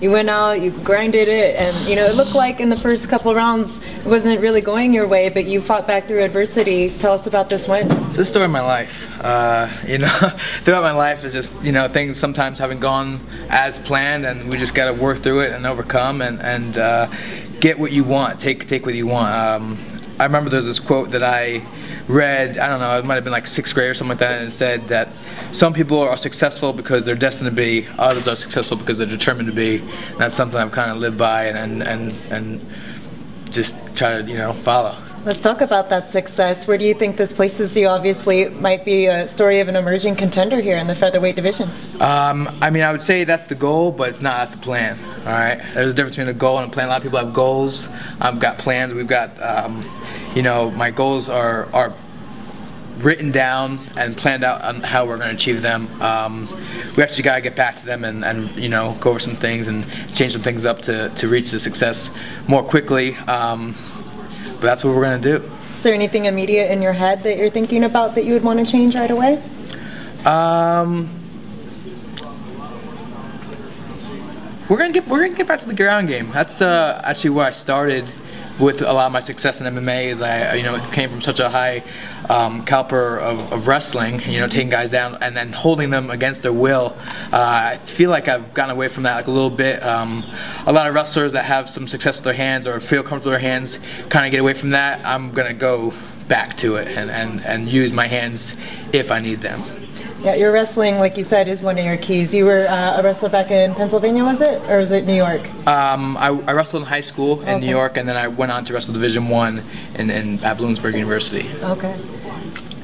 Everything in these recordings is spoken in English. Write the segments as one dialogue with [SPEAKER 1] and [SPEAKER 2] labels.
[SPEAKER 1] You went out, you grinded it, and you know, it looked like in the first couple rounds it wasn't really going your way, but you fought back through adversity. Tell us about this win.
[SPEAKER 2] It's the story of my life. You know, throughout my life, it's just, you know, things sometimes haven't gone as planned, and we just got to work through it and overcome and get what you want, take what you want. I remember there's this quote that I read, I don't know, it might have been like 6th grade or something like that, and it said that some people are successful because they're destined to be, others are successful because they're determined to be. And that's something I've kind of lived by and just try to, you know, follow.
[SPEAKER 1] Let's talk about that success. Where do you think this places you? Obviously, it might be a story of an emerging contender here in the featherweight division. I mean, I would say that's the goal, but it's not. That's the plan. All right. There's a difference between a goal and a plan. A lot of people have goals. I've got plans. We've got, you know, my goals are written down and planned out on how we're going to achieve them. We actually got to get back to them and you know, go over some things and change some things up to reach the success more quickly. But that's what we're going to do. Is there anything immediate in your head that you're thinking about that you would want to change right away?
[SPEAKER 2] We're gonna get back to the ground game. That's actually where I started with a lot of my success in MMA. Is I, you know, it came from such a high caliber of wrestling, you know, taking guys down and then holding them against their will. I feel like I've gotten away from that like a little bit. A lot of wrestlers that have some success with their hands or feel comfortable with their hands kind of get away from that. I'm gonna go back to it and use my hands if I need them.
[SPEAKER 1] Yeah, your wrestling, like you said, is one of your keys. You were a wrestler back in Pennsylvania, was it? Or was it New York?
[SPEAKER 2] I wrestled in high school in New York, and then I went on to wrestle Division I at Bloomsburg University.
[SPEAKER 1] Okay.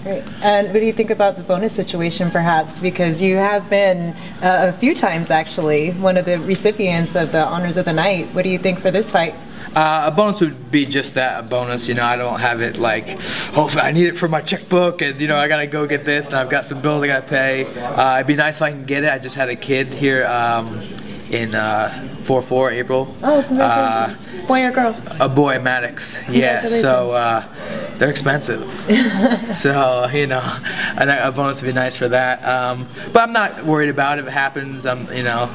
[SPEAKER 1] Great. And what do you think about the bonus situation, perhaps? Because you have been, a few times actually, one of the recipients of the Honors of the Night. What do you think for this fight?
[SPEAKER 2] A bonus would be just that, a bonus. You know, I don't have it like, oh, I need it for my checkbook, and you know, I gotta go get this, and I've got some bills I gotta pay. It'd be nice if I can get it. I just had a kid here in 4/4 April.
[SPEAKER 1] Oh, congratulations. Boy or girl?
[SPEAKER 2] A boy, Maddox. Yeah, so they're expensive. So, you know, a bonus would be nice for that. But I'm not worried about it. If it happens, you know,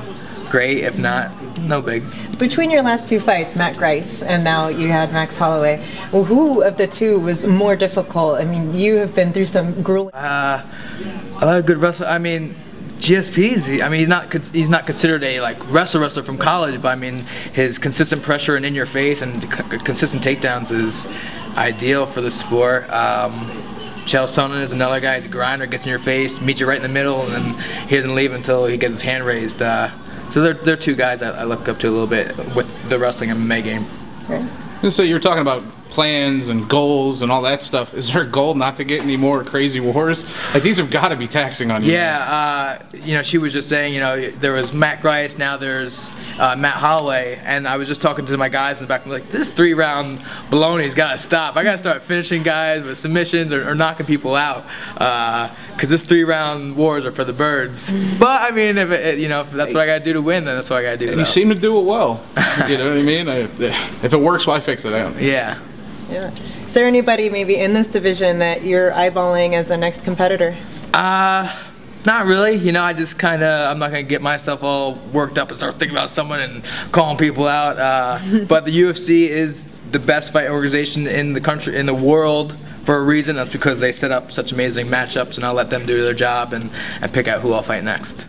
[SPEAKER 2] great. If not, no big.
[SPEAKER 1] Between your last 2 fights, Matt Grice, and now you had Max Holloway, well, who of the two was more difficult? I mean, you have been through some grueling...
[SPEAKER 2] A lot of good wrestlers. I mean, GSP's, I mean, he's not considered a like wrestler from college, but I mean, his consistent pressure and in your face and consistent takedowns is ideal for the sport. Chael Sonnen is another guy. He's a grinder, gets in your face, meets you right in the middle, and then he doesn't leave until he gets his hand raised. So they're 2 guys I look up to a little bit with the wrestling MMA game.
[SPEAKER 1] Okay.
[SPEAKER 3] So you're talking about plans and goals and all that stuff. Is there a goal not to get any more crazy wars? Like, these have got to be taxing on you.
[SPEAKER 2] Yeah, you know, she was just saying, you know, there was Matt Grice, now there's Matt Holloway, and I was just talking to my guys in the back, I'm like, this 3-round baloney's got to stop. I got to start finishing guys with submissions or knocking people out, because this 3-round wars are for the birds. But I mean, if you know, if that's what I got to do to win, then that's what I got to do.
[SPEAKER 3] You seem to do it well. You know what I mean? If it works, why fix it out?
[SPEAKER 2] Yeah.
[SPEAKER 1] Yeah. Is there anybody maybe in this division that you're eyeballing as the next competitor?
[SPEAKER 2] Not really. You know, I just kind of, I'm not going to get myself all worked up and start thinking about someone and calling people out. But the UFC is the best fight organization in the country, in the world, for a reason. That's because they set up such amazing matchups, and I'll let them do their job and pick out who I'll fight next.